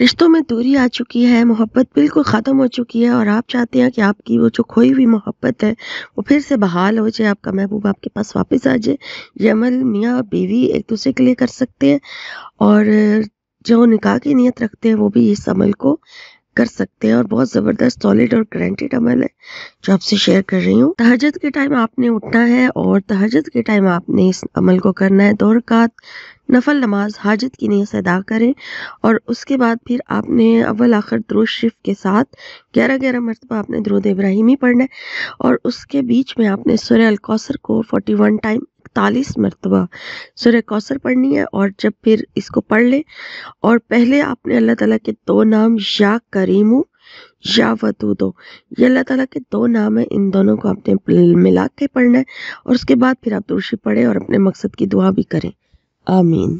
رشتوں میں دوری آ چکی ہے، محبت بالکل ختم ہو چکی ہے اور آپ چاہتے ہیں کہ آپ کی وہ جو کھوئی ہوئی محبت ہے وہ پھر سے بحال ہو جائے، آپ کا محبوب آپ کے پاس واپس آ جائے۔ یہ عمل میاں اور بیوی ایک دوسرے کے لیے کر سکتے ہیں، اور جو نکاح کی نیت رکھتے ہیں وہ بھی اس عمل کو کر سکتے ہیں، اور بہت زبردست سالڈ اور گارنٹیڈ عمل ہے جو آپ سے شیئر کر رہی ہوں۔ تہجد کے ٹائم آپ نے اٹھنا ہے اور تہجد کے ٹائم آپ نے اس عمل کو کرنا ہے۔ 2 رکعت نفل نماز حاجت کی نیت سے ادا کریں، اور اس کے بعد پھر آپ نے اول آخر درود شریف کے ساتھ 11 مرتبہ آپ نے درود ابراہیمی پڑھنا ہے، اور اس کے بیچ میں آپ نے سورہ الکوثر کو 41 ٹائم 41 مرتبہ سورہ کوثر پڑھنی ہے۔ اور جب پھر اس کو پڑھ لیں، اور پہلے آپ نے اللہ تعالیٰ کے 2 نام یا کریمو یا ودودو، یہ اللہ تعالیٰ کے 2 نام ہیں، ان دونوں کو آپ نے ملا کے پڑھنا ہے، اور اس کے بعد پھر آپ درود شریف پڑھیں اور اپنے مقصد کی دعا بھی کریں۔ آمین۔